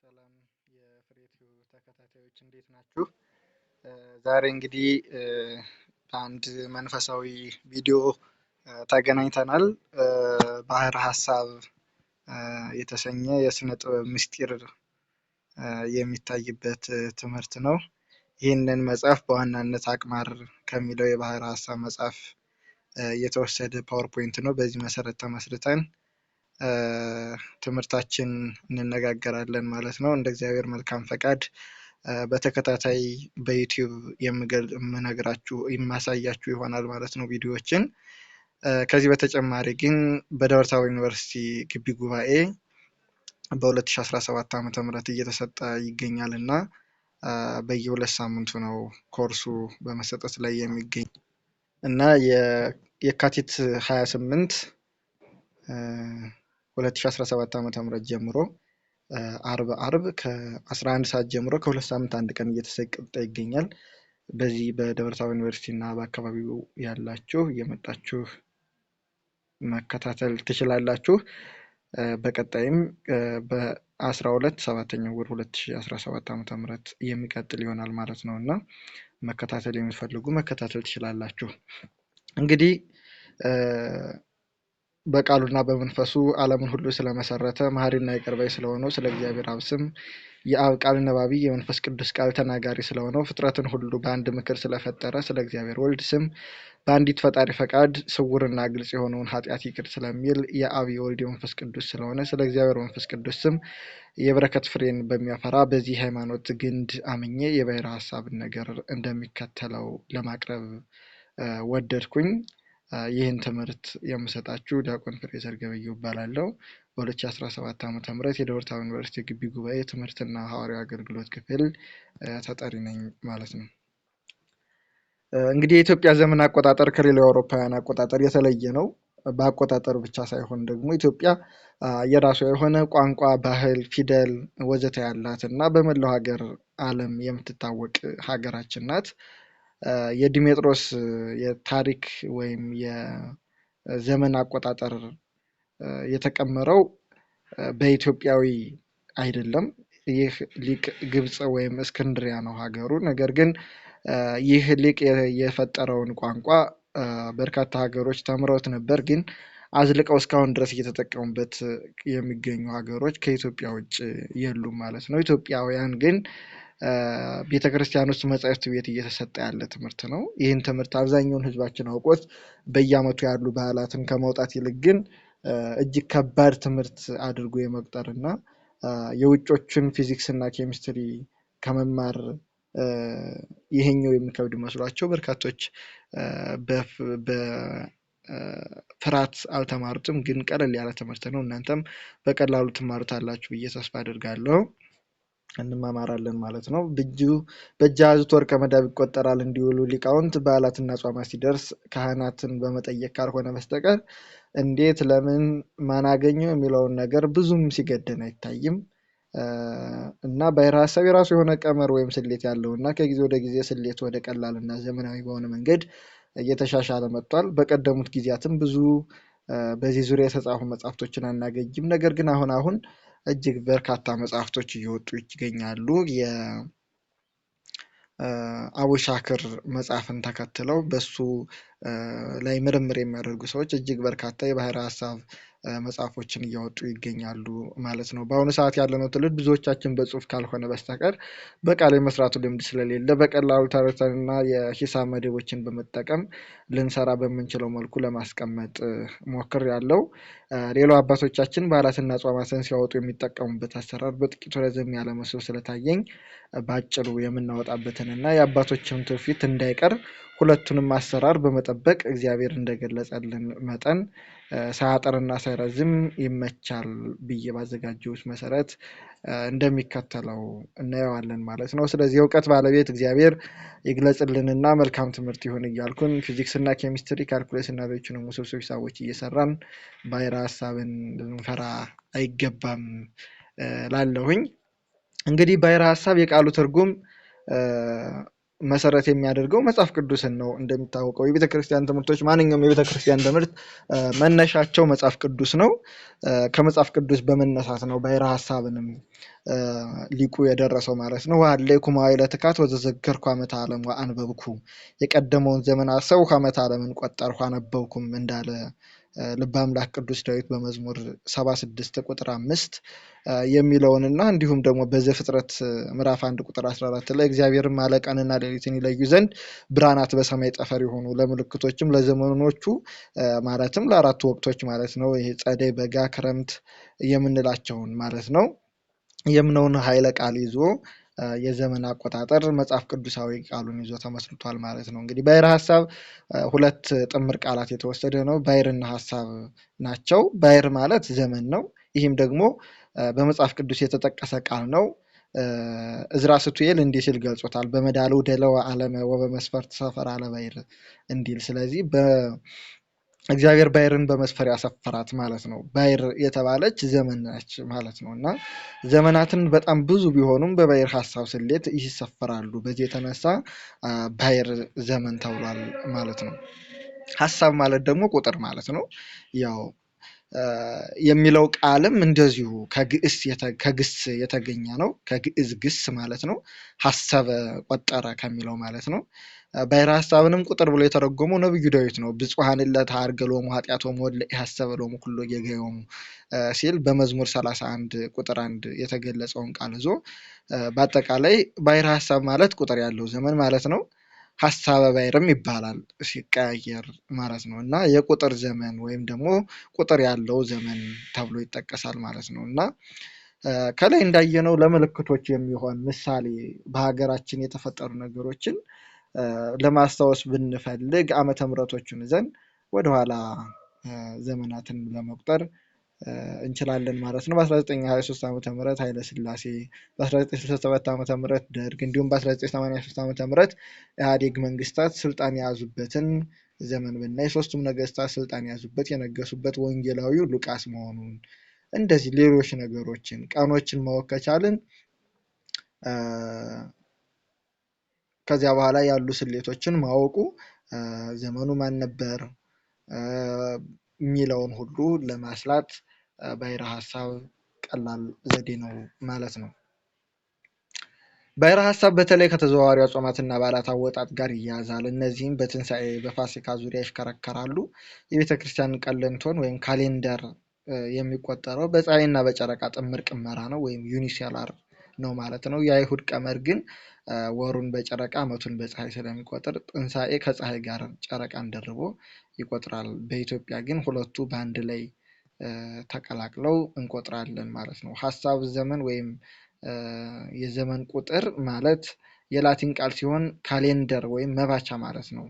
ሰላም የፍሬቲው ተከታታዮች እንዴት ናችሁ? ዛሬ እንግዲህ በአንድ መንፈሳዊ ቪዲዮ ተገናኝተናል። ባህረ ሐሳብ የተሰኘ የስነ ጥበብ ምስጢር የሚታይበት ትምህርት ነው። ይህንን መጽሐፍ በዋናነት አቅማር ከሚለው የባህረ ሐሳብ መጽሐፍ የተወሰደ ፓወርፖይንት ነው። በዚህ መሰረት ተመስርተን ትምህርታችን እንነጋገራለን ማለት ነው። እንደ እግዚአብሔር መልካም ፈቃድ በተከታታይ በዩቲዩብ የምነግራችሁ የማሳያችሁ ይሆናል ማለት ነው ቪዲዮዎችን። ከዚህ በተጨማሪ ግን በደብረ ታቦር ዩኒቨርሲቲ ግቢ ጉባኤ በ2017 ዓ.ም እየተሰጠ ይገኛል እና በየሁለት ሳምንቱ ነው ኮርሱ በመሰጠት ላይ የሚገኝ እና የካቲት 28 2017 ዓ.ም ጀምሮ አርብ ከ11 ሰዓት ጀምሮ ከሁለት ሳምንት አንድ ቀን እየተሰጠ ይገኛል። በዚህ በደብረ ታቦር ዩኒቨርሲቲ እና በአካባቢው ያላችሁ እየመጣችሁ መከታተል ትችላላችሁ። በቀጣይም በ12 7ኛው ወር 2017 ዓ.ም የሚቀጥል ይሆናል ማለት ነው እና መከታተል የምትፈልጉ መከታተል ትችላላችሁ። እንግዲህ በቃሉና በመንፈሱ ዓለምን ሁሉ ስለመሰረተ መሐሪና ይቅር ባይ ስለሆነው ስለ እግዚአብሔር አብ ስም የአብ ቃል ነባቢ የመንፈስ ቅዱስ ቃል ተናጋሪ ስለሆነው ፍጥረትን ሁሉ በአንድ ምክር ስለፈጠረ ስለ እግዚአብሔር ወልድ ስም በአንዲት ፈጣሪ ፈቃድ ስውርና ግልጽ የሆነውን ኃጢአት ይቅር ስለሚል የአብ የወልድ የመንፈስ ቅዱስ ስለሆነ ስለ እግዚአብሔር መንፈስ ቅዱስ ስም የበረከት ፍሬን በሚያፈራ በዚህ ሃይማኖት ግንድ አምኜ የባሕረ ሐሳብን ነገር እንደሚከተለው ለማቅረብ ወደድኩኝ። ይህን ትምህርት የምሰጣችሁ ዲያቆን ፍሬዘር ገበየሁ እባላለሁ። በ2017 ዓ.ም የደብረ ታቦር ዩኒቨርሲቲ ግቢ ጉባኤ ትምህርትና ሐዋርያዊ አገልግሎት ክፍል ተጠሪ ነኝ ማለት ነው። እንግዲህ የኢትዮጵያ ዘመን አቆጣጠር ከሌላው አውሮፓውያን አቆጣጠር የተለየ ነው። በአቆጣጠሩ ብቻ ሳይሆን ደግሞ ኢትዮጵያ የራሷ የሆነ ቋንቋ፣ ባህል፣ ፊደል ወዘተ ያላት እና በመላው ሀገር ዓለም የምትታወቅ ሀገራችን ናት። የዲሜጥሮስ የታሪክ ወይም የዘመን አቆጣጠር የተቀመረው በኢትዮጵያዊ አይደለም። ይህ ሊቅ ግብጽ ወይም እስክንድሪያ ነው ሀገሩ። ነገር ግን ይህ ሊቅ የፈጠረውን ቋንቋ በርካታ ሀገሮች ተምረውት ነበር፣ ግን አዝልቀው እስካሁን ድረስ እየተጠቀሙበት የሚገኙ ሀገሮች ከኢትዮጵያ ውጭ የሉም ማለት ነው። ኢትዮጵያውያን ግን ቤተክርስቲያን ውስጥ መጻሕፍት ቤት እየተሰጠ ያለ ትምህርት ነው። ይህን ትምህርት አብዛኛውን ሕዝባችን አውቆት በየዓመቱ ያሉ በዓላትን ከማውጣት ይልቅ ግን እጅግ ከባድ ትምህርት አድርጎ የመቁጠር እና የውጮችን ፊዚክስ እና ኬሚስትሪ ከመማር ይሄኛው የሚከብድ መስሏቸው በርካቶች በፍርሃት አልተማሩትም። ግን ቀለል ያለ ትምህርት ነው። እናንተም በቀላሉ ትማሩታላችሁ ብዬ ተስፋ አድርጋለሁ። እንማማራለን ማለት ነው። በእጅ ያዙት ወርቅ ከመዳብ ይቆጠራል እንዲውሉ ሊቃውንት በዓላትና ጾማት ሲደርስ ካህናትን በመጠየቅ ካልሆነ በስተቀር እንዴት፣ ለምን፣ ማን አገኘው የሚለውን ነገር ብዙም ሲገደን አይታይም እና ባሕረ ሐሳብ የራሱ የሆነ ቀመር ወይም ስሌት ያለው እና ከጊዜ ወደ ጊዜ ስሌት ወደ ቀላል እና ዘመናዊ በሆነ መንገድ እየተሻሻለ መጥቷል። በቀደሙት ጊዜያትም ብዙ በዚህ ዙሪያ የተጻፉ መጽሐፍቶችን አናገኝም። ነገር ግን አሁን እጅግ በርካታ መጽሐፍቶች እየወጡ ይገኛሉ። የአቡሻክር መጽሐፍን ተከትለው በሱ ላይ ምርምር የሚያደርጉ ሰዎች እጅግ በርካታ የባሕረ ሐሳብ መጽሐፎችን እያወጡ ይገኛሉ ማለት ነው። በአሁኑ ሰዓት ያለነው ትውልድ ብዙዎቻችን በጽሁፍ ካልሆነ በስተቀር በቃል የመስራቱ ልምድ ስለሌለ በቀላሉ ተረተንና የሂሳብ መደቦችን በመጠቀም ልንሰራ በምንችለው መልኩ ለማስቀመጥ ሞክሬያለሁ። ሌላው አባቶቻችን በዓላትና ጾማትን ሲያወጡ የሚጠቀሙበት አሰራር በጥቂቱ ረዘም ያለ መስሎ ስለታየኝ በአጭሩ የምናወጣበትን እና የአባቶችን ትውፊት እንዳይቀር ሁለቱንም አሰራር በመጠበቅ እግዚአብሔር እንደገለጸልን መጠን ሳያጠርና ሳይረዝም ይመቻል ብዬ ባዘጋጀሁት መሰረት እንደሚከተለው እናየዋለን ማለት ነው። ስለዚህ የእውቀት ባለቤት እግዚአብሔር ይግለጽልንና መልካም ትምህርት ይሁን እያልኩን ፊዚክስና ኬሚስትሪ፣ ካልኩሌስና ሌሎችንም ውስብስብ ሂሳቦች እየሰራን ባሕረ ሐሳብን ልንፈራ አይገባም ላለሁኝ። እንግዲህ ባሕረ ሐሳብ የቃሉ ትርጉም መሰረት የሚያደርገው መጽሐፍ ቅዱስን ነው። እንደሚታወቀው የቤተክርስቲያን ትምህርቶች ማንኛውም የቤተክርስቲያን ትምህርት መነሻቸው መጽሐፍ ቅዱስ ነው። ከመጽሐፍ ቅዱስ በመነሳት ነው ባሕረ ሐሳብንም ሊቁ የደረሰው ማለት ነው። ወሀሌኩ መዋዕለ ትካት ወተዘከርኩ ዓመተ ዓለም ወአንበብኩ፣ የቀደመውን ዘመን አሰብኩ ዓመተ ዓለምን ቆጠርኩ አነበብኩም እንዳለ ልበ አምላክ ቅዱስ ዳዊት በመዝሙር 76 ቁጥር 5 የሚለውንና እንዲሁም ደግሞ በዘፍጥረት ምዕራፍ 1 ቁጥር 14 ላይ እግዚአብሔርም አለ ቀንና ሌሊትን ይለዩ ዘንድ ብርሃናት በሰማይ ጠፈር የሆኑ ለምልክቶችም ለዘመኖቹ ማለትም ለአራቱ ወቅቶች ማለት ነው። ይሄ ጸደይ፣ በጋ፣ ክረምት የምንላቸውን ማለት ነው የምነውን ኃይለ ቃል ይዞ የዘመን አቆጣጠር መጽሐፍ ቅዱሳዊ ቃሉን ይዞ ተመስርቷል ማለት ነው። እንግዲህ ባሕረ ሐሳብ ሁለት ጥምር ቃላት የተወሰደ ነው። ባሕርና ሐሳብ ናቸው። ባሕር ማለት ዘመን ነው። ይህም ደግሞ በመጽሐፍ ቅዱስ የተጠቀሰ ቃል ነው። ዕዝራ ሱቱኤል እንዲህ ሲል ገልጾታል። በመዳሉ ደለወ ዓለመ ወበመስፈርት ሰፈረ አለ ባሕር እንዲል። ስለዚህ እግዚአብሔር ባሕርን በመስፈር ያሰፈራት ማለት ነው። ባሕር የተባለች ዘመን ነች ማለት ነው። እና ዘመናትን በጣም ብዙ ቢሆኑም በባሕረ ሐሳብ ስሌት ይሰፈራሉ። በዚህ የተነሳ ባሕር ዘመን ተብሏል ማለት ነው። ሐሳብ ማለት ደግሞ ቁጥር ማለት ነው። ያው የሚለው ቃልም እንደዚሁ ከግስ የተገኘ ነው። ከግዕዝ ግስ ማለት ነው። ሐሰበ ቆጠረ ከሚለው ማለት ነው። ባሕረ ሐሳብንም ቁጥር ብሎ የተረጎመው ነብዩ ዳዊት ነው። ብፁዓን እለ ተአርገሎሙ ኃጢአቶሙ ወእለ ኢሐሰበ ሎሙ ኩሎ ጌጋዮሙ ሲል በመዝሙር 31 ቁጥር 1 የተገለጸውን ቃል ይዞ በአጠቃላይ ባሕረ ሐሳብ ማለት ቁጥር ያለው ዘመን ማለት ነው። ሐሳበ ባሕርም ይባላል ሲቀያየር ማለት ነው። እና የቁጥር ዘመን ወይም ደግሞ ቁጥር ያለው ዘመን ተብሎ ይጠቀሳል ማለት ነው። እና ከላይ እንዳየነው ለምልክቶች የሚሆን ምሳሌ በሀገራችን የተፈጠሩ ነገሮችን ለማስታወስ ብንፈልግ ዓመተ ምሕረቶቹን ይዘን ወደኋላ ዘመናትን ለመቁጠር እንችላለን ማለት ነው። በ1923 ዓመተ ምህረት ኃይለ ሥላሴ፣ በ1967 ዓመተ ምህረት ደርግ እንዲሁም በ1983 ዓመተ ምህረት ኢህአዴግ መንግስታት ስልጣን የያዙበትን ዘመን ብናይ ሶስቱም ነገስታት ስልጣን የያዙበት የነገሱበት ወንጌላዊው ሉቃስ መሆኑን እንደዚህ ሌሎች ነገሮችን ቀኖችን ማወቅ ከቻልን ከዚያ በኋላ ያሉ ስሌቶችን ማወቁ ዘመኑ ማን ነበር የሚለውን ሁሉ ለማስላት ባሕረ ሐሳብ ቀላል ዘዴ ነው ማለት ነው። ባሕረ ሐሳብ በተለይ ከተዘዋዋሪ አጽዋማትና በዓላት አወጣጥ ጋር ይያያዛል። እነዚህም በትንሣኤ በፋሲካ ዙሪያ ይሽከረከራሉ። የቤተ ክርስቲያን ቀለንቶን ወይም ካሌንደር የሚቆጠረው በፀሐይና በጨረቃ ጥምር ቅመራ ነው ወይም ዩኒሴላር ነው ማለት ነው። የአይሁድ ቀመር ግን ወሩን በጨረቃ ዓመቱን በፀሐይ ስለሚቆጥር ትንሣኤ ከፀሐይ ጋር ጨረቃን ደርቦ ይቆጥራል። በኢትዮጵያ ግን ሁለቱ በአንድ ላይ ተቀላቅለው እንቆጥራለን ማለት ነው። ሐሳብ ዘመን ወይም የዘመን ቁጥር ማለት የላቲን ቃል ሲሆን ካሌንደር ወይም መባቻ ማለት ነው።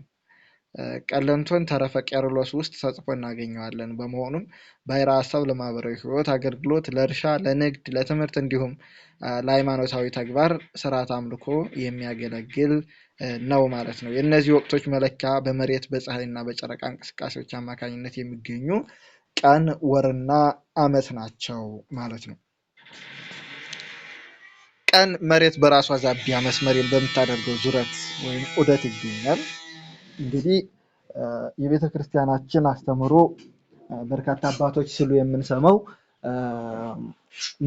ቀለንቶን ተረፈ ቄርሎስ ውስጥ ተጽፎ እናገኘዋለን። በመሆኑም ባሕረ ሐሳብ ለማህበራዊ ሕይወት አገልግሎት፣ ለእርሻ፣ ለንግድ፣ ለትምህርት እንዲሁም ለሃይማኖታዊ ተግባር ስርዓት አምልኮ የሚያገለግል ነው ማለት ነው። የእነዚህ ወቅቶች መለኪያ በመሬት በፀሐይና በጨረቃ እንቅስቃሴዎች አማካኝነት የሚገኙ ቀን፣ ወርና ዓመት ናቸው ማለት ነው። ቀን መሬት በራሷ ዛቢያ መስመር በምታደርገው ዙረት ወይም ዑደት ይገኛል። እንግዲህ የቤተ ክርስቲያናችን አስተምህሮ በርካታ አባቶች ሲሉ የምንሰማው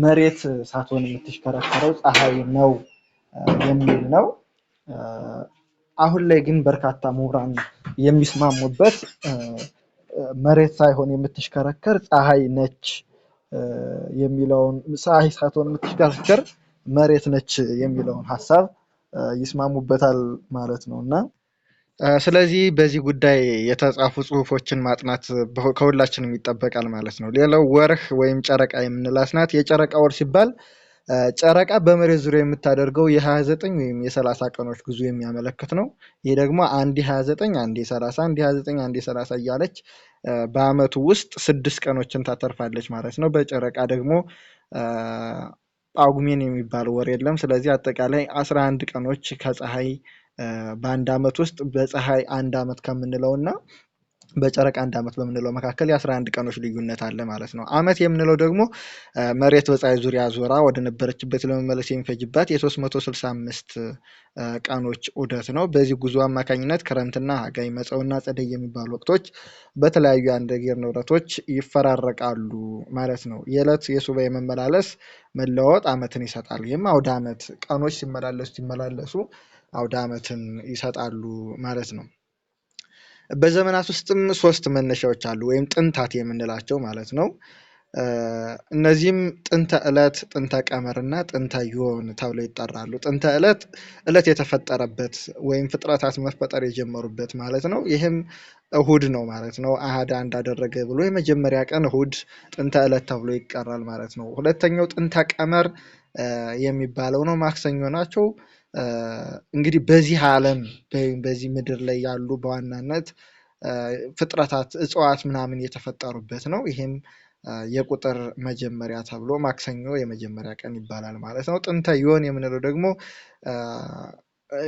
መሬት ሳትሆን የምትሽከረከረው ፀሐይ ነው የሚል ነው። አሁን ላይ ግን በርካታ ምሁራን የሚስማሙበት መሬት ሳይሆን የምትሽከረከር ፀሐይ ነች የሚለውን፣ ፀሐይ ሳትሆን የምትሽከረከር መሬት ነች የሚለውን ሐሳብ ይስማሙበታል ማለት ነው። እና ስለዚህ በዚህ ጉዳይ የተጻፉ ጽሁፎችን ማጥናት ከሁላችንም ይጠበቃል ማለት ነው። ሌላው ወርህ ወይም ጨረቃ የምንላት ናት። የጨረቃ ወር ሲባል ጨረቃ በመሬት ዙሪያ የምታደርገው የ29 ወይም የ30 ቀኖች ጉዞ የሚያመለክት ነው። ይህ ደግሞ አንዴ 29 አንዴ 30 አንዴ 29 አንዴ 30 እያለች በአመቱ ውስጥ 6 ቀኖችን ታተርፋለች ማለት ነው። በጨረቃ ደግሞ ጳጉሜን የሚባል ወር የለም። ስለዚህ አጠቃላይ 11 ቀኖች ከፀሐይ በአንድ አመት ውስጥ በፀሐይ አንድ አመት ከምንለውና በጨረቃ አንድ ዓመት በምንለው መካከል የ11 ቀኖች ልዩነት አለ ማለት ነው። ዓመት የምንለው ደግሞ መሬት በፀሐይ ዙሪያ ዞራ ወደ ነበረችበት ለመመለስ የሚፈጅባት የ365 ቀኖች ዑደት ነው። በዚህ ጉዞ አማካኝነት ክረምትና ሐጋይ፣ መጸውና ጸደይ የሚባሉ ወቅቶች በተለያዩ የአየር ንብረቶች ይፈራረቃሉ ማለት ነው። የዕለት የሱባኤ መመላለስ መለወጥ ዓመትን ይሰጣል። ይህም አውደ ዓመት ቀኖች ሲመላለሱ አውደ ዓመትን ይሰጣሉ ማለት ነው። በዘመናት ውስጥም 3 መነሻዎች አሉ ወይም ጥንታት የምንላቸው ማለት ነው። እነዚህም ጥንተ ዕለት፣ ጥንተ ቀመር እና ጥንተ ዮን ተብለው ይጠራሉ። ጥንተ ዕለት የተፈጠረበት ወይም ፍጥረታት መፈጠር የጀመሩበት ማለት ነው። ይህም እሁድ ነው ማለት ነው። አሃድ አንድ አደረገ ብሎ የመጀመሪያ ቀን እሁድ ጥንተ ዕለት ተብሎ ይቀራል ማለት ነው። ሁለተኛው ጥንተ ቀመር የሚባለው ነው። ማክሰኞ ናቸው። እንግዲህ በዚህ ዓለም በዚህ ምድር ላይ ያሉ በዋናነት ፍጥረታት እጽዋት ምናምን የተፈጠሩበት ነው። ይህም የቁጥር መጀመሪያ ተብሎ ማክሰኞ የመጀመሪያ ቀን ይባላል ማለት ነው። ጥንተ ዮን የምንለው ደግሞ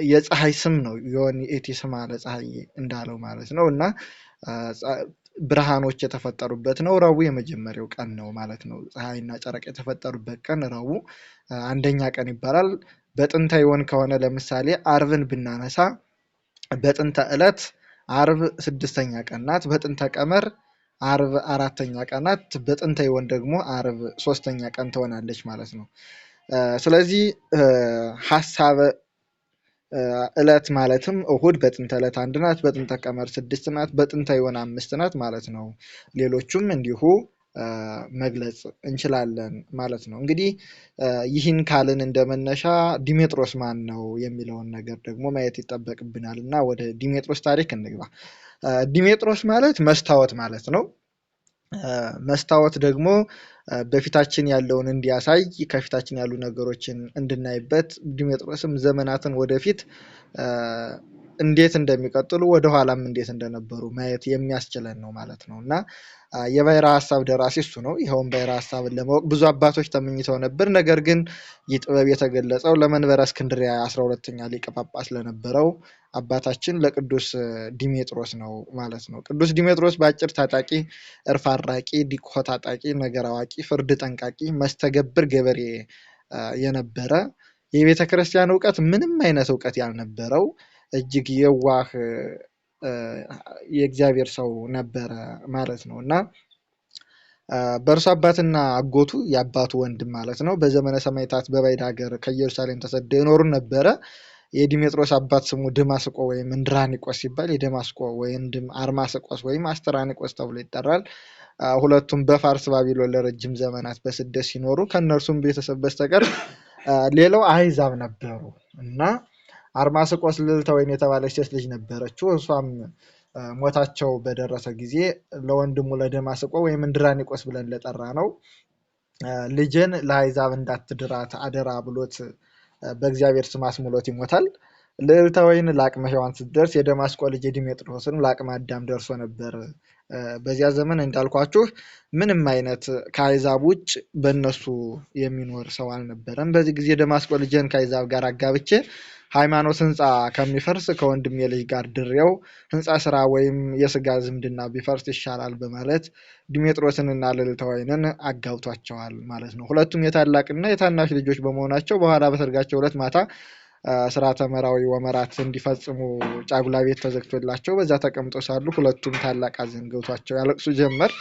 የፀሐይ ስም ነው። ዮን የቲ ስማ ለፀሐይ እንዳለው ማለት ነው። እና ብርሃኖች የተፈጠሩበት ነው። ረቡዕ የመጀመሪያው ቀን ነው ማለት ነው። ፀሐይና ጨረቃ የተፈጠሩበት ቀን ረቡዕ አንደኛ ቀን ይባላል። በጥንተ ዮን ከሆነ ለምሳሌ አርብን ብናነሳ በጥንተ ዕለት አርብ 6ኛ ቀን ናት። በጥንተ ቀመር አርብ 4ኛ ቀን ናት። በጥንተ ዮን ደግሞ አርብ 3ኛ ቀን ትሆናለች ማለት ነው። ስለዚህ ሐሳበ ዕለት ማለትም እሁድ በጥንተ ዕለት 1 ናት፣ በጥንተ ቀመር 6 ናት፣ በጥንተ ዮን 5 ናት ማለት ነው። ሌሎቹም እንዲሁ መግለጽ እንችላለን ማለት ነው። እንግዲህ ይህን ካልን እንደመነሻ ዲሜጥሮስ ማን ነው የሚለውን ነገር ደግሞ ማየት ይጠበቅብናል እና ወደ ዲሜጥሮስ ታሪክ እንግባ። ዲሜጥሮስ ማለት መስታወት ማለት ነው። መስታወት ደግሞ በፊታችን ያለውን እንዲያሳይ ከፊታችን ያሉ ነገሮችን እንድናይበት ዲሜጥሮስም ዘመናትን ወደፊት እንዴት እንደሚቀጥሉ ወደኋላም እንዴት እንደነበሩ ማየት የሚያስችለን ነው ማለት ነው። እና የባሕረ ሐሳብ ደራሲ እሱ ነው። ይኸውም ባሕረ ሐሳብን ለማወቅ ብዙ አባቶች ተመኝተው ነበር። ነገር ግን ይህ ጥበብ የተገለጸው ለመንበረ እስክንድርያ 12ኛ ሊቀ ጳጳስ ለነበረው አባታችን ለቅዱስ ዲሜጥሮስ ነው ማለት ነው። ቅዱስ ዲሜጥሮስ በአጭር ታጣቂ፣ እርፍ አራቂ፣ ዲኮ ታጣቂ፣ ነገር አዋቂ፣ ፍርድ ጠንቃቂ፣ መስተገብር ገበሬ የነበረ የቤተ ክርስቲያን እውቀት ምንም አይነት እውቀት ያልነበረው እጅግ የዋህ የእግዚአብሔር ሰው ነበረ ማለት ነው። እና በእርሱ አባትና አጎቱ የአባቱ ወንድም ማለት ነው በዘመነ ሰማዕታት በባዕድ ሀገር ከኢየሩሳሌም ተሰደው የኖሩ ነበረ። የዲሜጥሮስ አባት ስሙ ድማስቆ ወይም እንድራኒቆስ ሲባል የደማስቆ ወንድም አርማስቆስ ወይም አስተራኒቆስ ተብሎ ይጠራል። ሁለቱም በፋርስ ባቢሎን ለረጅም ዘመናት በስደት ሲኖሩ ከእነርሱም ቤተሰብ በስተቀር ሌላው አሕዛብ ነበሩ እና አርማስቆስ ልዕልተ ወይን የተባለች ሴት ልጅ ነበረችው። እሷም ሞታቸው በደረሰ ጊዜ ለወንድሙ ለደማስቆ ወይም እንድራኒቆስ ብለን ለጠራ ነው ልጅን ለአሕዛብ እንዳትድራት አደራ ብሎት በእግዚአብሔር ስም አስምሎት ይሞታል። ልዕልተ ወይን ለአቅመ ሔዋን ስትደርስ የደማስቆ ልጅ ዲሜጥሮስን ለአቅመ አዳም ደርሶ ነበር። በዚያ ዘመን እንዳልኳችሁ ምንም አይነት ከአሕዛብ ውጭ በእነሱ የሚኖር ሰው አልነበረም። በዚህ ጊዜ ደማስቆ ልጅን ከአሕዛብ ጋር አጋብቼ ሃይማኖት ህንፃ ከሚፈርስ ከወንድሜ ልጅ ጋር ድሬው ህንፃ ስራ ወይም የስጋ ዝምድና ቢፈርስ ይሻላል በማለት ዲሜጥሮስንና ልዕልተ ወይንን አጋብቷቸዋል ማለት ነው። ሁለቱም የታላቅና የታናሽ ልጆች በመሆናቸው በኋላ በሰርጋቸው ዕለት ማታ ስርዓተ መራዊ ወመራት እንዲፈጽሙ ጫጉላ ቤት ተዘግቶላቸው በዛ ተቀምጠው ሳሉ ሁለቱም ታላቅ ሐዘን ገብቷቸው ያለቅሱ ጀመር።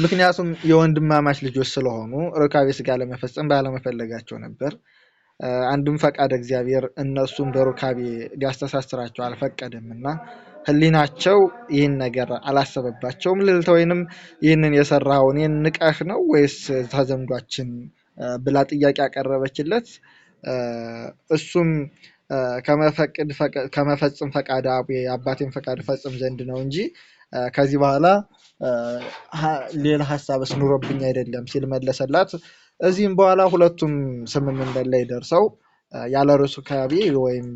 ምክንያቱም የወንድማማች ልጆች ስለሆኑ ሩካቤ ስጋ ለመፈጸም ባለመፈለጋቸው ነበር። አንድም ፈቃድ እግዚአብሔር እነሱም በሩካቤ ሊያስተሳስራቸው አልፈቀደም እና ህሊናቸው ይህን ነገር አላሰበባቸውም። ልዕልተ ወይንም ይህንን የሰራኸው እኔን ንቀህ ነው ወይስ ተዘምዷችን ብላ ጥያቄ ያቀረበችለት እሱም ከመፈጽም ፈቃድ አባቴን ፈቃድ ፈጽም ዘንድ ነው እንጂ ከዚህ በኋላ ሌላ ሀሳብስ ኑሮብኝ አይደለም ሲል መለሰላት። እዚህም በኋላ ሁለቱም ስምምነት ላይ ደርሰው ያለ ሩካቤ ወይም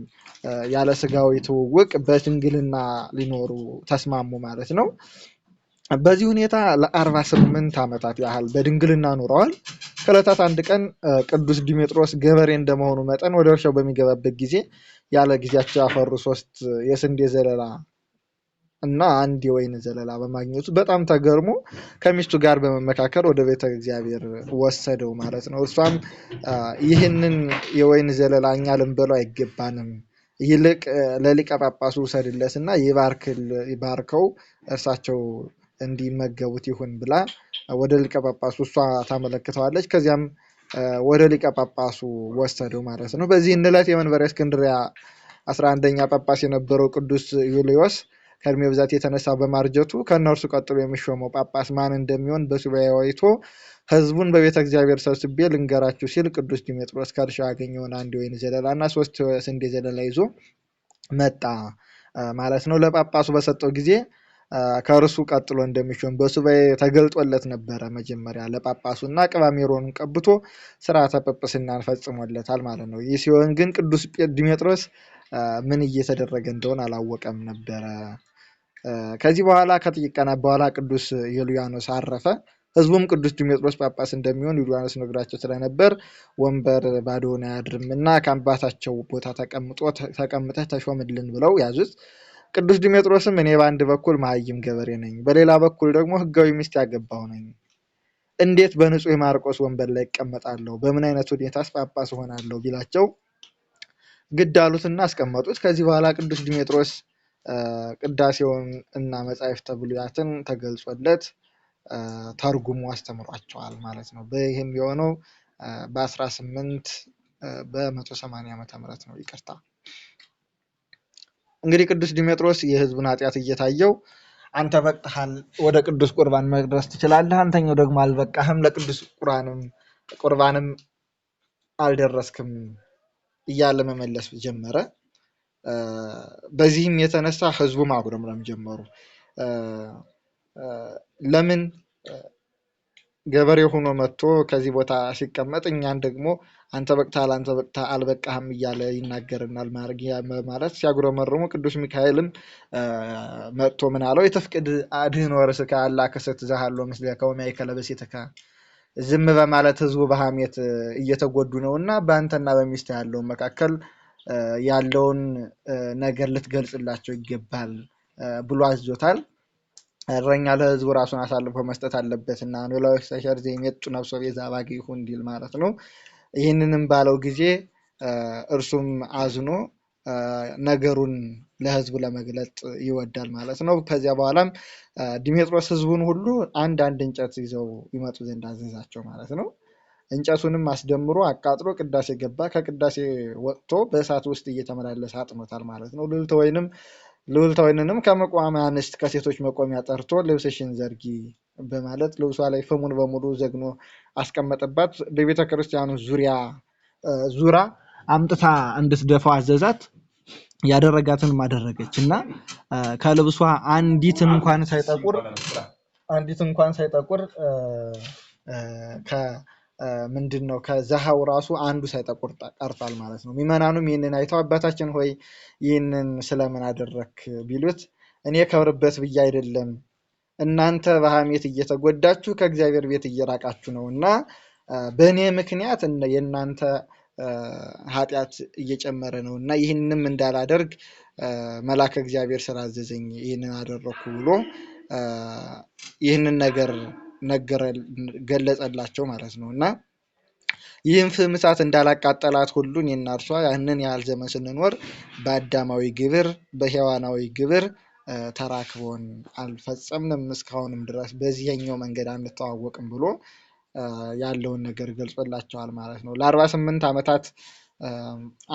ያለ ስጋዊ ትውውቅ በድንግልና ሊኖሩ ተስማሙ ማለት ነው። በዚህ ሁኔታ ለ48 ዓመታት ያህል በድንግልና ኖረዋል። ከዕለታት አንድ ቀን ቅዱስ ዲሜጥሮስ ገበሬ እንደመሆኑ መጠን ወደ እርሻው በሚገባበት ጊዜ ያለ ጊዜያቸው ያፈሩ 3 የስንዴ ዘለላ እና አንድ የወይን ዘለላ በማግኘቱ በጣም ተገርሞ ከሚስቱ ጋር በመመካከር ወደ ቤተ እግዚአብሔር ወሰደው ማለት ነው። እርሷም ይህንን የወይን ዘለላ እኛ ልንበለው አይገባንም፣ ይልቅ ለሊቀ ጳጳሱ ውሰድለትና ይባርከው እርሳቸው እንዲመገቡት ይሁን ብላ ወደ ሊቀ ጳጳሱ እሷ ታመለክተዋለች። ከዚያም ወደ ሊቀ ጳጳሱ ወሰደው ማለት ነው። በዚህ ዕለት የመንበረ እስክንድርያ 11ኛ ጳጳስ የነበረው ቅዱስ ዩልዮስ ከእድሜ ብዛት የተነሳ በማርጀቱ ከእነርሱ ቀጥሎ የሚሾመው ጳጳስ ማን እንደሚሆን በሱባኤ አይቶ ሕዝቡን በቤተ እግዚአብሔር ሰብስቤ ልንገራችሁ ሲል ቅዱስ ዲሜጥሮስ ከእርሻ ያገኘውን አንድ የወይን ዘለላ እና 3 ስንዴ ዘለላ ይዞ መጣ ማለት ነው። ለጳጳሱ በሰጠው ጊዜ ከእርሱ ቀጥሎ እንደሚሾም በሱባኤ ተገልጦለት ነበረ መጀመሪያ ለጳጳሱ እና ቅባ ሜሮንን ቀብቶ ስርዓተ ጵጵስናን ፈጽሞለታል ማለት ነው። ይህ ሲሆን ግን ቅዱስ ዲሜጥሮስ ምን እየተደረገ እንደሆነ አላወቀም ነበረ። ከዚህ በኋላ ከጥቂት ቀናት በኋላ ቅዱስ ዩልያኖስ አረፈ። ህዝቡም ቅዱስ ዲሜጥሮስ ጳጳስ እንደሚሆን ዩልያኖስ ነግራቸው ስለነበር ወንበር ባዶውን አያድርም እና ከአባታቸው ቦታ ተቀምጠህ ተሾምልን ብለው ያዙት። ቅዱስ ዲሜጥሮስም እኔ በአንድ በኩል መሀይም ገበሬ ነኝ፣ በሌላ በኩል ደግሞ ህጋዊ ሚስት ያገባሁ ነኝ፣ እንዴት በንጹሕ ማርቆስ ወንበር ላይ እቀመጣለሁ? በምን አይነት ሁኔታስ ጳጳስ እሆናለሁ? ቢላቸው ግድ አሉትና አስቀመጡት። ከዚህ በኋላ ቅዱስ ዲሜጥሮስ ቅዳሴውን እና መጻሕፍተ ብሉያትን ተገልጾለት ተርጉሞ አስተምሯቸዋል ማለት ነው። ይህም የሆነው በ180 ዓመተ ምህረት ነው። ይቅርታ። እንግዲህ ቅዱስ ዲሜጥሮስ የህዝቡን ኃጢአት እየታየው አንተ በቅተሃል፣ ወደ ቅዱስ ቁርባን መድረስ ትችላለህ፣ አንተኛው ደግሞ አልበቃህም፣ ለቅዱስ ቁርባንም አልደረስክም እያለ መመለስ ጀመረ። በዚህም የተነሳ ህዝቡ ማጉረምረም ጀመሩ። ለምን ገበሬ ሆኖ መጥቶ ከዚህ ቦታ ሲቀመጥ እኛን ደግሞ አንተ በቅተሃል፣ አንተ አልበቃህም እያለ ይናገርናል ማለት ሲያጉረመርሙ፣ ቅዱስ ሚካኤልም መጥቶ ምን አለው? የተፍቅድ አድህኖ ርእስከ አላ ከሰት ዘሃሎ ምስሌከ ወማእከለ በሴትከ። ዝም በማለት ህዝቡ በሐሜት እየተጎዱ ነው እና በአንተና በሚስት ያለውን መካከል ያለውን ነገር ልትገልጽላቸው ይገባል ብሎ አዞታል። እረኛ ለህዝቡ ራሱን አሳልፎ መስጠት አለበትና ኖላዊ ሰሸር ዘይሜጡ ነፍሶ ቤዛ ባግይሁ እንዲል ማለት ነው። ይህንንም ባለው ጊዜ እርሱም አዝኖ ነገሩን ለህዝቡ ለመግለጥ ይወዳል ማለት ነው። ከዚያ በኋላም ዲሜጥሮስ ህዝቡን ሁሉ አንድ እንጨት ይዘው ይመጡ ዘንድ አዘዛቸው ማለት ነው። እንጨቱንም አስደምሮ አቃጥሎ ቅዳሴ ገባ። ከቅዳሴ ወጥቶ በእሳት ውስጥ እየተመላለሰ አጥኖታል ማለት ነው። ልዕልተ ወይንንም ከመቋሚያ አንስት ከሴቶች መቆሚያ ጠርቶ ልብስሽን ዘርጊ በማለት ልብሷ ላይ ፍሙን በሙሉ ዘግኖ አስቀመጠባት። በቤተ ክርስቲያኑ ዙራ አምጥታ እንድትደፋው አዘዛት። ያደረጋትንም አደረገች እና ከልብሷ አንዲት እንኳን ሳይጠቁር ምንድነው ከዘሃው ራሱ አንዱ ሳይጠቁር ቀርቷል ማለት ነው። ምዕመናኑም ይህንን አይተው አባታችን ሆይ ይህንን ስለምን አደረክ ቢሉት እኔ ከብርበት ብዬ አይደለም፣ እናንተ በሐሜት እየተጎዳችሁ ከእግዚአብሔር ቤት እየራቃችሁ ነው እና በእኔ ምክንያት የእናንተ ኃጢአት እየጨመረ ነው እና ይህንንም እንዳላደርግ መልአከ እግዚአብሔር ስላዘዘኝ ይህንን አደረኩ ብሎ ይህንን ነገር ገለጸላቸው ማለት ነው። እና ይህም ፍም እሳት እንዳላቃጠላት ሁሉ እኔና እርሷ ያንን ያህል ዘመን ስንኖር በአዳማዊ ግብር በሔዋናዊ ግብር ተራክቦን አልፈጸምንም፣ እስካሁንም ድረስ በዚህኛው መንገድ አንተዋወቅም ብሎ ያለውን ነገር ገልጾላቸዋል ማለት ነው። ለ48 ዓመታት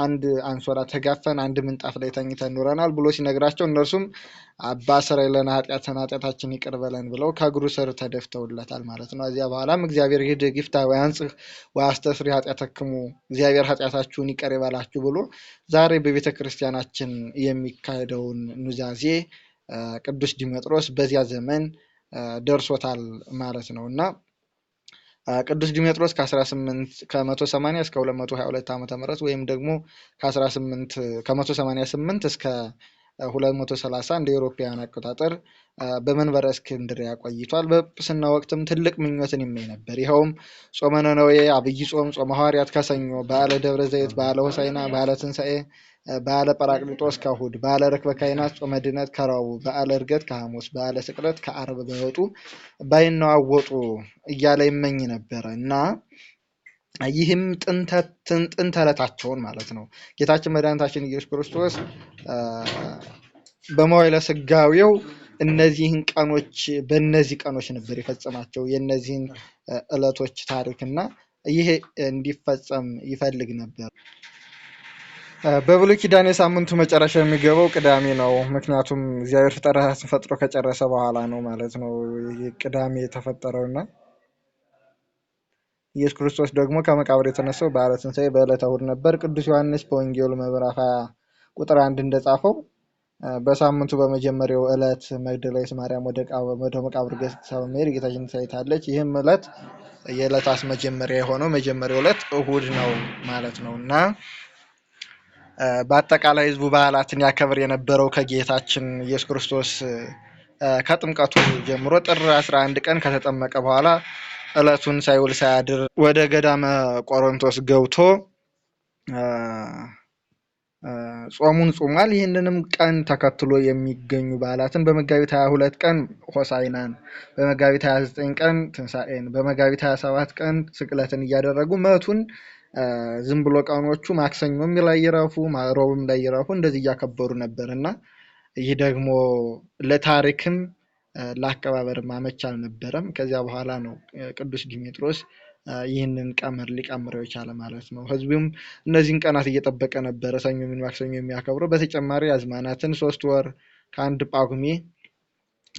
አንድ አንሶላ ተጋፈን አንድ ምንጣፍ ላይ ተኝተን ኖረናል ብሎ ሲነግራቸው እነርሱም አባ ስረይ ለነ ኃጢአታችን ይቅር በለን ብለው ከእግሩ ስር ተደፍተውለታል ማለት ነው። እዚያ በኋላም እግዚአብሔር ይህድግ ይፍታ ወያንጽህ ወያስተስሪ ኃጢአተክሙ፣ እግዚአብሔር ኃጢአታችሁን ይቅር ይበላችሁ ብሎ ዛሬ በቤተ ክርስቲያናችን የሚካሄደውን ኑዛዜ ቅዱስ ዲሜጥሮስ በዚያ ዘመን ደርሶታል ማለት ነው እና ቅዱስ ዲሜጥሮስ ከ180 እስከ 222 ዓመተ ምህረት ወይም ደግሞ ከ188 እስከ 230 እንደ አውሮፓውያን አቆጣጠር በመንበረ እስክንድርያ ቆይቷል። በጵጵስና ወቅትም ትልቅ ምኞትን ይመኝ ነበር። ይኸውም ጾመ ነነዌ፣ አብይ ጾም፣ ጾመ ሐዋርያት ከሰኞ፣ በዓለ ደብረ ዘይት፣ በዓለ ሆሳዕና፣ በዓለ ትንሣኤ፣ በዓለ ጰራቅሊጦስ ከእሑድ፣ በዓለ ርክበ ካህናት፣ ጾመ ድነት ከረቡዕ፣ በዓለ ዕርገት ከሐሙስ፣ በዓለ ስቅለት ከዓርብ ባይወጡ ባይነዋወጡ እያለ ይመኝ ነበረ እና ይህም ጥንተ ዕለታቸውን ማለት ነው ጌታችን መድኃኒታችን ኢየሱስ ክርስቶስ በመዋዕለ ሥጋዌው እነዚህን ቀኖች በእነዚህ ቀኖች ነበር የፈጸማቸው የእነዚህን ዕለቶች ታሪክና ይሄ እንዲፈጸም ይፈልግ ነበር። በብሉይ ኪዳን የሳምንቱ መጨረሻ የሚገባው ቅዳሜ ነው። ምክንያቱም እግዚአብሔር ፍጥረታትን ፈጥሮ ከጨረሰ በኋላ ነው ማለት ነው ቅዳሜ የተፈጠረውና ኢየሱስ ክርስቶስ ደግሞ ከመቃብር የተነሳው በዓለ ትንሣኤ በዕለተ እሑድ ነበር። ቅዱስ ዮሐንስ በወንጌሉ ምዕራፍ 20 ቁጥር 1 እንደጻፈው በሳምንቱ በመጀመሪያው ዕለት መግደላዊት ማርያም ወደ መቃብር ገዝታ በመሄድ ጌታችንን ታይታለች። ይህም ዕለት የዕለታት መጀመሪያ የሆነው መጀመሪያው ዕለት እሑድ ነው ማለት ነው እና በአጠቃላይ ሕዝቡ በዓላትን ያከብር የነበረው ከጌታችን ኢየሱስ ክርስቶስ ከጥምቀቱ ጀምሮ ጥር 11 ቀን ከተጠመቀ በኋላ ዕለቱን ሳይውል ሳያድር ወደ ገዳመ ቆሮንቶስ ገብቶ ጾሙን ጾሟል። ይህንንም ቀን ተከትሎ የሚገኙ በዓላትን በመጋቢት 22 ቀን ሆሳዕናን፣ በመጋቢት 29 ቀን ትንሣኤን፣ በመጋቢት 27 ቀን ስቅለትን እያደረጉ መቱን ዝም ብሎ ቀኖቹ ማክሰኞም ላይ ይረፉ ሮብም ላይ ይረፉ እንደዚህ እያከበሩ ነበር እና ይህ ደግሞ ለታሪክም ለአከባበርም አመች አልነበረም። ከዚያ በኋላ ነው ቅዱስ ዲሜጥሮስ ይህንን ቀመር ሊቀምረው የቻለ ማለት ነው። ህዝቡም እነዚህን ቀናት እየጠበቀ ነበረ ሰኞ ማክሰኞ የሚያከብረው። በተጨማሪ አዝማናትን 3 ወር ከአንድ ጳጉሜ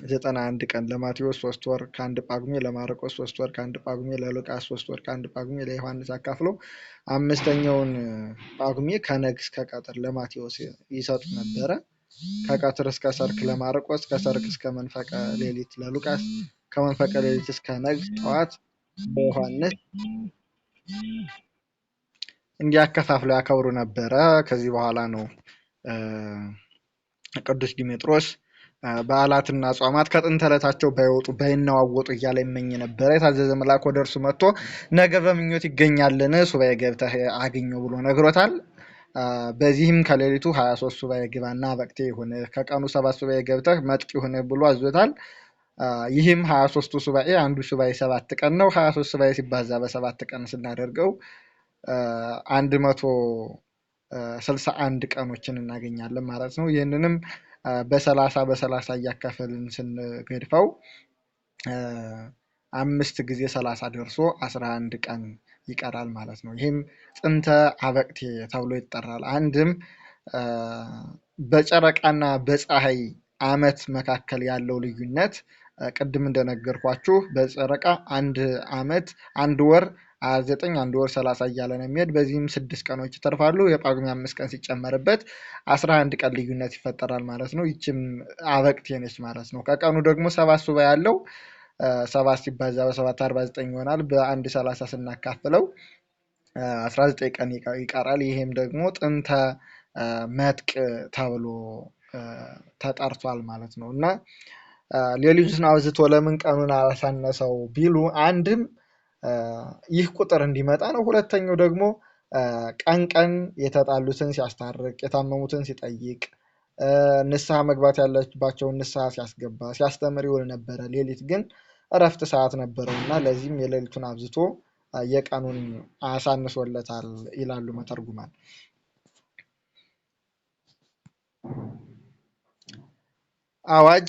91 ቀን ለማቴዎስ 3 ወር ከአንድ ጳጉሜ ለማርቆስ 3 ወር ከአንድ ጳጉሜ ለሉቃስ 3 ወር ከአንድ ጳጉሜ ለዮሐንስ አካፍለው 5ኛውን ጳጉሜ ከነግስ ከቀትር ለማቴዎስ ይሰጡ ነበረ። ከቀትር እስከ ሰርክ ለማርቆስ፣ ከሰርክ እስከ መንፈቀ ሌሊት ለሉቃስ፣ ከመንፈቀ ሌሊት እስከ ነግስ ጠዋት በዮሐንስ እንዲያከፋፍለው ያከብሩ ነበረ። ከዚህ በኋላ ነው ቅዱስ ዲሜጥሮስ በዓላትና ጾማት ከጥንተ ዕለታቸው ባይወጡ ባይነዋወጡ እያለ ይመኝ ነበረ። የታዘዘ መልአክ ወደ እርሱ መጥቶ ነገ በምኞት ይገኛልን ሱባኤ ገብተህ አግኘው ብሎ ነግሮታል። በዚህም ከሌሊቱ 23 ሱባኤ ግባና በቅቴ ይሁን ከቀኑ 7 ሱባኤ ገብተህ መጥቅ ይሁን ብሎ አዞታል። ይህም 23ቱ ሱባኤ አንዱ ሱባኤ 7 ቀን ነው። 23 ሱባኤ ሲባዛ በ7 ቀን ስናደርገው 161 ቀኖችን እናገኛለን ማለት ነው። ይህንንም በ30 እያካፈልን ስንገድፈው 5 ጊዜ 30 ደርሶ 11 ቀን ይቀራል ማለት ነው። ይህም ጥንተ አበቅቴ ተብሎ ይጠራል። አንድም በጨረቃና በፀሐይ ዓመት መካከል ያለው ልዩነት ቅድም እንደነገርኳችሁ በጨረቃ አንድ ዓመት አንድ ወር 29 አንድ ወር 30 እያለ ነው የሚሄድ። በዚህም 6 ቀኖች ይተርፋሉ። የጳጉሜ 5 ቀን ሲጨመርበት 11 ቀን ልዩነት ይፈጠራል ማለት ነው። ይችም አበቅቴ ነች ማለት ነው። ከቀኑ ደግሞ 7 ሱባኤ ያለው 7 ሲባዛ በ7 49 ይሆናል። በአንድ 30 ስናካፍለው 19 ቀን ይቀራል። ይሄም ደግሞ ጥንተ መጥቅ ተብሎ ተጠርቷል ማለት ነው እና ሌሊቱን አብዝቶ ለምን ቀኑን አላሳነሰው ቢሉ አንድም ይህ ቁጥር እንዲመጣ ነው። ሁለተኛው ደግሞ ቀን ቀን የተጣሉትን ሲያስታርቅ፣ የታመሙትን ሲጠይቅ፣ ንስሐ መግባት ያለባቸውን ንስሐ ሲያስገባ ሲያስተምር ይውል ነበረ። ሌሊት ግን እረፍት ሰዓት ነበረው እና ለዚህም የሌሊቱን አብዝቶ የቀኑን አሳንሶለታል ይላሉ መተርጉማን። አዋጅ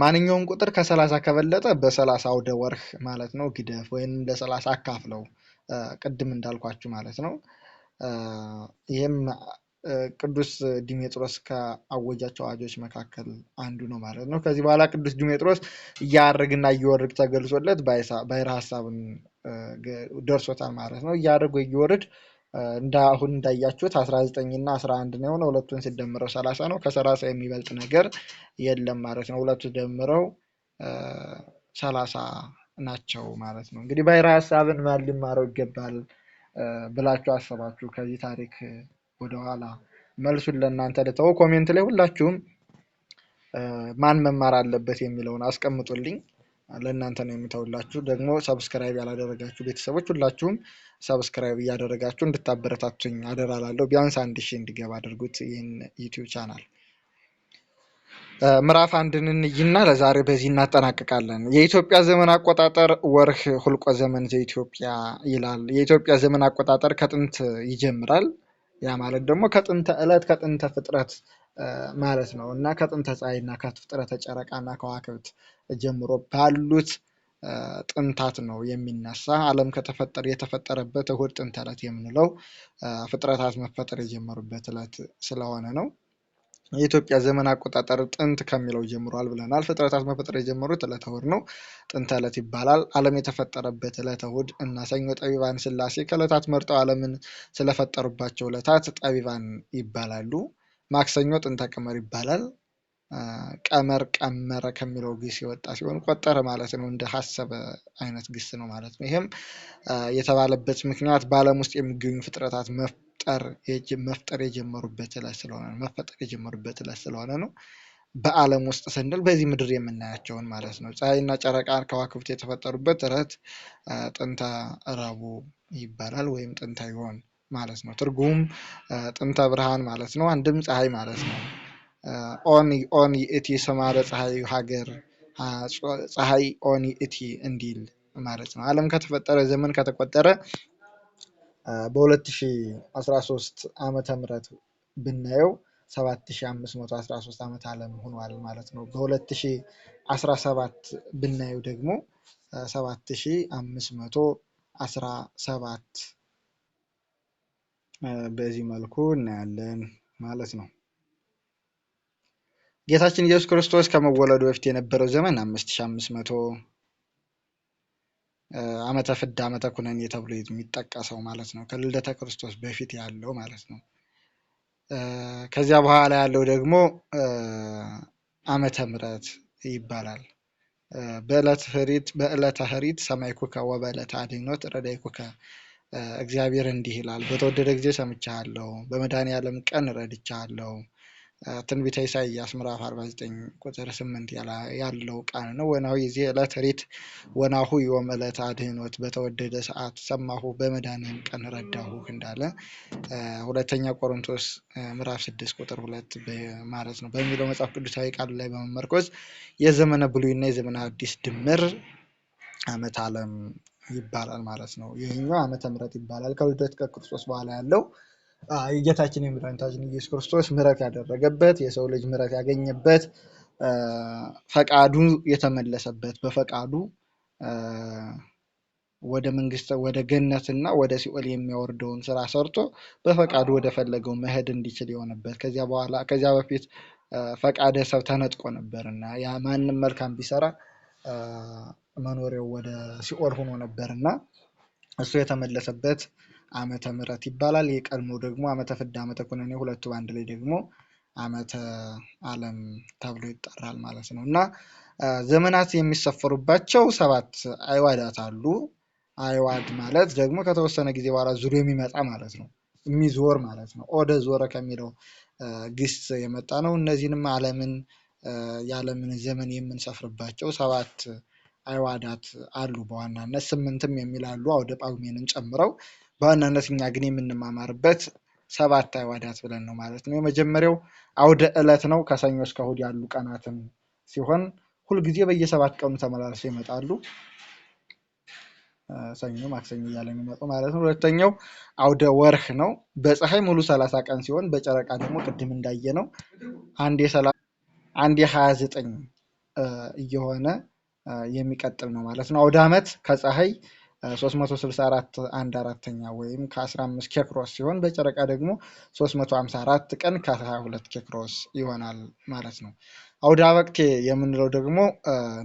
ማንኛውም ቁጥር ከ30 ከበለጠ በ30 አውደ ወርህ ማለት ነው ግደፍ ወይም ለ30 አካፍለው ቅድም እንዳልኳችሁ ማለት ነው። ይህም ቅዱስ ዲሜጥሮስ ከአወጃቸው አዋጆች መካከል አንዱ ነው ማለት ነው። ከዚህ በኋላ ቅዱስ ዲሜጥሮስ እያርግና እየወርድ ተገልጾለት ባሕረ ሐሳብን ደርሶታል ማለት ነው። እያርግ እየወርድ አሁን እንዳያችሁት 19 እና 11 ነው የሆነው። ሁለቱን ሲደምረው 30 ነው። ከ30 የሚበልጥ ነገር የለም ማለት ነው። ሁለቱ ደምረው 30 ናቸው ማለት ነው። እንግዲህ ባሕረ ሐሳብን ማን ሊማረው ይገባል ብላችሁ አሰባችሁ? ከዚህ ታሪክ ወደኋላ መልሱን ለእናንተ ልተው። ኮሜንት ላይ ሁላችሁም ማን መማር አለበት የሚለውን አስቀምጡልኝ። ለእናንተ ነው የሚተውላችሁ። ደግሞ ሰብስክራይብ ያላደረጋችሁ ቤተሰቦች ሁላችሁም ሰብስክራይብ እያደረጋችሁ እንድታበረታቱኝ አደራ ላለሁ። ቢያንስ 1000 እንዲገባ አድርጉት ይህን ዩቲዩብ ቻናል። ምዕራፍ አንድን እንይና ለዛሬ በዚህ እናጠናቅቃለን። የኢትዮጵያ ዘመን አቆጣጠር ወርህ ሁልቆ ዘመን ዘኢትዮጵያ ይላል። የኢትዮጵያ ዘመን አቆጣጠር ከጥንት ይጀምራል። ያ ማለት ደግሞ ከጥንተ ዕለት ከጥንተ ፍጥረት ማለት ነው እና ከጥንተ ፀሐይና ከፍጥረተ ጨረቃና ከዋክብት ጀምሮ ባሉት ጥንታት ነው የሚነሳ። ዓለም የተፈጠረበት እሁድ ጥንተ ዕለት የምንለው ፍጥረታት መፈጠር የጀመሩበት ዕለት ስለሆነ ነው። የኢትዮጵያ ዘመን አቆጣጠር ጥንት ከሚለው ጀምሯል ብለናል። ፍጥረታት መፈጠር የጀመሩት ዕለተ እሁድ ነው፣ ጥንተ ዕለት ይባላል። ዓለም የተፈጠረበት ዕለተ እሁድ እና ሰኞ ጠቢባን ሥላሴ ከዕለታት መርጠው ዓለምን ስለፈጠሩባቸው ዕለታት ጠቢባን ይባላሉ። ማክሰኞ ጥንተ ቀመር ይባላል። ቀመር ቀመረ ከሚለው ግስ የወጣ ሲሆን ቆጠረ ማለት ነው። እንደ ሀሰበ አይነት ግስ ነው ማለት ነው። ይህም የተባለበት ምክንያት በዓለም ውስጥ የሚገኙ ፍጥረታት መፈጠር የጀመሩበት ዕለት ስለሆነ ነው። በዓለም ውስጥ ስንል በዚህ ምድር የምናያቸውን ማለት ነው። ፀሐይና ጨረቃ ከዋክብት የተፈጠሩበት ዕለት ጥንተ ረቡዕ ይባላል ወይም ጥንተ ይሆን ማለት ነው። ትርጉም ጥንተ ብርሃን ማለት ነው። አንድም ፀሐይ ማለት ነው። ኦን ይእቲ ሰማረ ፀሐይ ሀገር ፀሐይ ኦን ይእቲ እንዲል ማለት ነው። ዓለም ከተፈጠረ ዘመን ከተቆጠረ በ2013 ዓመተ ምህረት ብናየው 7513 ዓመት ዓለም ሆኗል ማለት ነው። በ2017 ብናየው ደግሞ 7517 በዚህ መልኩ እናያለን ማለት ነው። ጌታችን ኢየሱስ ክርስቶስ ከመወለዱ በፊት የነበረው ዘመን 5500 ዓመተ ፍዳ ዓመተ ኩነኔ ተብሎ የሚጠቀሰው ማለት ነው። ከልደተ ክርስቶስ በፊት ያለው ማለት ነው። ከዚያ በኋላ ያለው ደግሞ ዓመተ ምሕረት ይባላል። በዕለተ ኅሪት ሰማይኩከ ወበዕለተ አድኅኖት ረዳይኩከ እግዚአብሔር እንዲህ ይላል፣ በተወደደ ጊዜ ሰምቻለሁ፣ በመድኃኔዓለም ቀን ረድቻለሁ። ትንቢተ ኢሳይያስ ምዕራፍ 49 ቁጥር 8 ያለው ቃል ነው። ወናሁ ይዜ ዕለት ኅሪት ወናሁ ዮም ዕለተ አድኅኖት፣ በተወደደ ሰዓት ሰማሁ፣ በመድኃኔዓለም ቀን ረዳሁህ እንዳለ ሁለተኛ ቆሮንቶስ ምዕራፍ 6 ቁጥር 2 ማለት ነው በሚለው መጽሐፍ ቅዱሳዊ ቃል ላይ በመመርኮዝ የዘመነ ብሉይና የዘመነ አዲስ ድምር ዓመተ ዓለም ይባላል ማለት ነው። ይህኛው ዓመተ ምሕረት ይባላል። ከልደት ከክርስቶስ በኋላ ያለው የጌታችን የመድኃኒታችን ኢየሱስ ክርስቶስ ምሕረት ያደረገበት፣ የሰው ልጅ ምሕረት ያገኘበት፣ ፈቃዱ የተመለሰበት፣ በፈቃዱ ወደ መንግስት ወደ ገነትና ወደ ሲኦል የሚያወርደውን ስራ ሰርቶ በፈቃዱ ወደ ፈለገው መሄድ እንዲችል የሆነበት። ከዚያ በፊት ፈቃደ ሰብ ተነጥቆ ነበርና ያ ማንም መልካም ቢሰራ መኖሪያው ወደ ሲኦል ሆኖ ነበርና እሱ የተመለሰበት ዓመተ ምሕረት ይባላል። የቀድሞ ደግሞ ዓመተ ፍዳ ዓመተ ኩነኔ፣ ሁለቱ በአንድ ላይ ደግሞ ዓመተ ዓለም ተብሎ ይጠራል ማለት ነው። እና ዘመናት የሚሰፈሩባቸው 7 አይዋዳት አሉ። አይዋድ ማለት ደግሞ ከተወሰነ ጊዜ በኋላ ዙሮ የሚመጣ ማለት ነው፣ የሚዞር ማለት ነው። ኦደ ዞረ ከሚለው ግስ የመጣ ነው። እነዚህንም የዓለምን ዘመን የምንሰፍርባቸው 7 አይዋዳት አሉ። በዋናነት 8ም የሚላሉ አውደ ጳጉሜንን ጨምረው፣ በዋናነት እኛ ግን የምንማማርበት 7 አይዋዳት ብለን ነው ማለት ነው። የመጀመሪያው አውደ ዕለት ነው። ከሰኞ እስከ እሑድ ያሉ ቀናትን ሲሆን ሁልጊዜ በየ7 ቀኑ ተመላልሰው ይመጣሉ። ሰኞ ማክሰኞ እያለ የሚመጡ ማለት ነው። ሁለተኛው አውደ ወርህ ነው። በፀሐይ ሙሉ 30 ቀን ሲሆን በጨረቃ ደግሞ ቅድም እንዳየ ነው አንድ የ29 እየሆነ የሚቀጥል ነው ማለት ነው። አውደ ዓመት ከፀሐይ 364 1/4 ወይም ከ15 ኬክሮስ ሲሆን በጨረቃ ደግሞ 354 ቀን ከ22 ኬክሮስ ይሆናል ማለት ነው። አውደ አበቅቴ የምንለው ደግሞ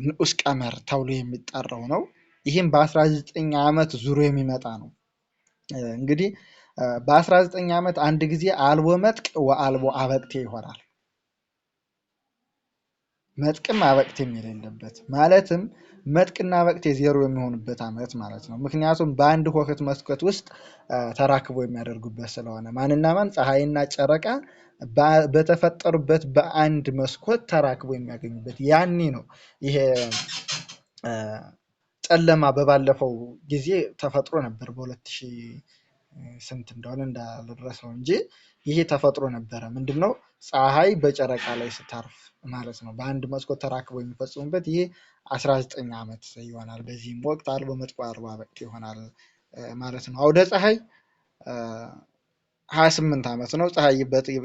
ንዑስ ቀመር ተብሎ የሚጠራው ነው። ይህም በ19 ዓመት ዙሮ የሚመጣ ነው። እንግዲህ በ19 ዓመት አንድ ጊዜ አልቦ መጥቅ ወአልቦ አበቅቴ ይሆናል። መጥቅም አበቅቴም የሌለበት ማለትም መጥቅና በቅቴ ዜሮ የሚሆኑበት ዓመት ማለት ነው። ምክንያቱም በአንድ ሆህት መስኮት ውስጥ ተራክቦ የሚያደርጉበት ስለሆነ ማንና ማን ፀሐይና ጨረቃ በተፈጠሩበት በአንድ መስኮት ተራክቦ የሚያገኙበት ያኔ ነው። ይሄ ጨለማ በባለፈው ጊዜ ተፈጥሮ ነበር በ2000 ስንት እንደሆነ እንዳልረሳው እንጂ ይሄ ተፈጥሮ ነበረ። ምንድነው? ፀሐይ በጨረቃ ላይ ስታርፍ ማለት ነው። በአንድ መስኮት ተራክበው የሚፈጽሙበት ይሄ 19 ዓመት ይሆናል። በዚህም ወቅት አልቦ መጥቆ አልቦ አበቅቴ ይሆናል ማለት ነው። አውደ ፀሐይ 28 ዓመት ነው። ፀሐይ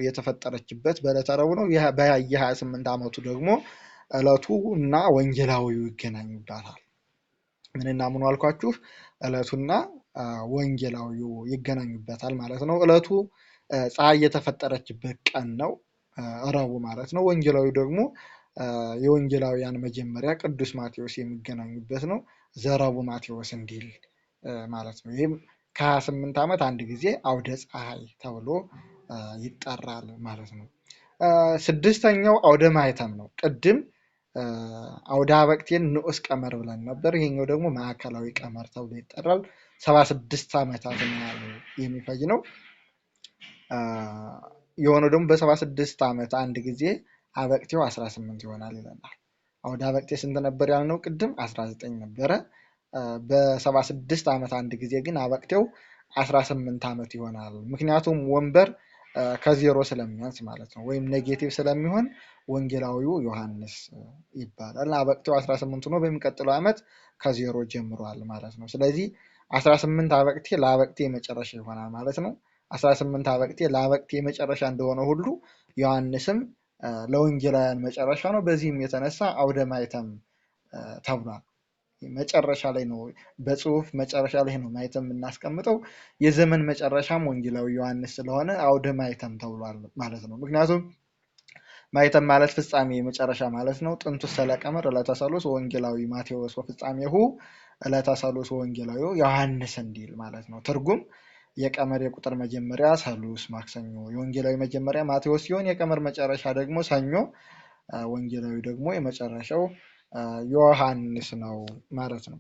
የተፈጠረችበት በዕለተ ረቡዕ ነው። የ28 ዓመቱ ደግሞ ዕለቱ እና ወንጌላዊው ይገናኙባታል። ምንና ምኑ አልኳችሁ? ዕለቱና ወንጌላዊው ይገናኙበታል ማለት ነው። ዕለቱ ፀሐይ የተፈጠረችበት ቀን ነው፣ ረቡዕ ማለት ነው። ወንጌላዊው ደግሞ የወንጌላውያን መጀመሪያ ቅዱስ ማቴዎስ የሚገናኙበት ነው። ዘረቡዕ ማቴዎስ እንዲል ማለት ነው። ይህም ከ28 ዓመት አንድ ጊዜ አውደ ፀሐይ ተብሎ ይጠራል ማለት ነው። ስድስተኛው አውደ ማኅተም ነው። ቅድም አውደ አበቅቴን ንዑስ ቀመር ብለን ነበር። ይሄኛው ደግሞ ማዕከላዊ ቀመር ተብሎ ይጠራል። 76 ዓመታትን የሚፈጅ ነው። የሆነው ደግሞ በ76 ዓመት አንድ ጊዜ አበቅቴው 18 ይሆናል ይለናል። አውደ አበቅቴ ስንት ነበር ያልነው? ቅድም 19 ነበረ። በ76 ዓመት አንድ ጊዜ ግን አበቅቴው 18 ዓመት ይሆናል። ምክንያቱም ወንበር ከዜሮ ስለሚያንስ ማለት ነው፣ ወይም ኔጌቲቭ ስለሚሆን ወንጌላዊው ዮሐንስ ይባላል። አበቅቴው 18 ሆኖ በሚቀጥለው ዓመት ከዜሮ ጀምሯል ማለት ነው። ስለዚህ 18 አበቅቴ ለአበቅቴ የመጨረሻ ይሆናል ማለት ነው። 18 አበቅቴ ለአበቅቴ የመጨረሻ እንደሆነ ሁሉ ዮሐንስም ለወንጌላውያን መጨረሻ ነው። በዚህም የተነሳ አውደ ማኅተም ተብሏል። መጨረሻ ላይ ነው፣ በጽሁፍ መጨረሻ ላይ ነው ማኅተም የምናስቀምጠው። የዘመን መጨረሻም ወንጌላዊ ዮሐንስ ስለሆነ አውደ ማኅተም ተብሏል ማለት ነው። ምክንያቱም ማኅተም ማለት ፍጻሜ መጨረሻ ማለት ነው። ጥንቱ ሰለቀመር ዕለተ ሰሉስ ወንጌላዊ ማቴዎስ ወፍጻሜሁ ዕለተ ሰሉስ ወንጌላዊ ዮሐንስ እንዲል ማለት ነው። ትርጉም የቀመር የቁጥር መጀመሪያ ሰሉስ ማክሰኞ፣ የወንጌላዊ መጀመሪያ ማቴዎስ ሲሆን የቀመር መጨረሻ ደግሞ ሰኞ፣ ወንጌላዊ ደግሞ የመጨረሻው ዮሐንስ ነው ማለት ነው።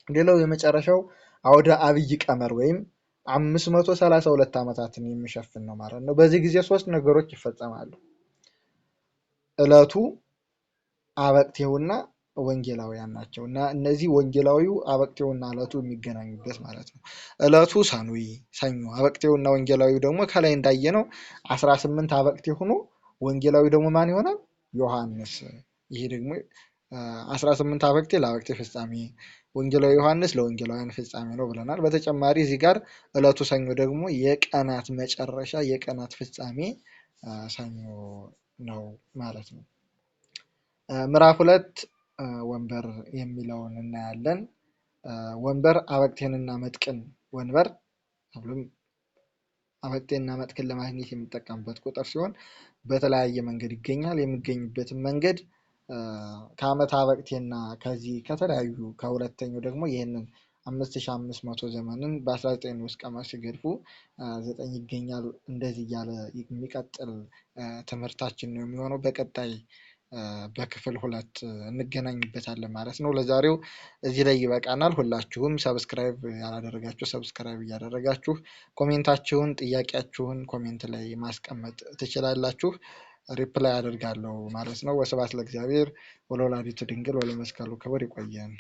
ሌላው የመጨረሻው አውደ አብይ ቀመር ወይም 532 ዓመታትን የሚሸፍን ነው ማለት ነው። በዚህ ጊዜ ሶስት ነገሮች ይፈጸማሉ። ዕለቱ አበቅቴውና ወንጌላውያን ናቸው እና እነዚህ ወንጌላዊው አበቅቴውና ዕለቱ የሚገናኙበት ማለት ነው። ዕለቱ ሰኑይ ሰኞ፣ አበቅቴውና ወንጌላዊው ደግሞ ከላይ እንዳየነው 18 አበቅቴ ሆኖ ወንጌላዊ ደግሞ ማን ይሆናል? ዮሐንስ። ይሄ ደግሞ 18 አበቅቴ ለአበቅቴ ፍጻሜ፣ ወንጌላዊ ዮሐንስ ለወንጌላውያን ፍጻሜ ነው ብለናል። በተጨማሪ እዚህ ጋር ዕለቱ ሰኞ ደግሞ የቀናት መጨረሻ የቀናት ፍጻሜ ሰኞ ነው ማለት ነው። ምዕራፍ 2 ወንበር የሚለውን እናያለን። ወንበር አበቅቴንና መጥቅን ወንበር አበቅቴንና መጥቅን ለማግኘት የሚጠቀምበት ቁጥር ሲሆን በተለያየ መንገድ ይገኛል። የሚገኝበትን መንገድ ከዓመተ አበቅቴና ከዚህ ከተለያዩ ከሁለተኛው ደግሞ ይህንን 5500 ዘመንን በ19 ንዑስ ቀመር ሲገድፉ 9 ይገኛል። እንደዚህ እያለ የሚቀጥል ትምህርታችን ነው የሚሆነው። በቀጣይ በክፍል 2 እንገናኝበታለን ማለት ነው። ለዛሬው እዚህ ላይ ይበቃናል። ሁላችሁም ሰብስክራይብ ያላደረጋችሁ ሰብስክራይብ እያደረጋችሁ ኮሜንታችሁን፣ ጥያቄያችሁን ኮሜንት ላይ ማስቀመጥ ትችላላችሁ። ሪፕላይ አደርጋለሁ ማለት ነው። ወስብሐት ለእግዚአብሔር ወለወላዲቱ ድንግል ወለመስቀሉ ክቡር። ይቆየን።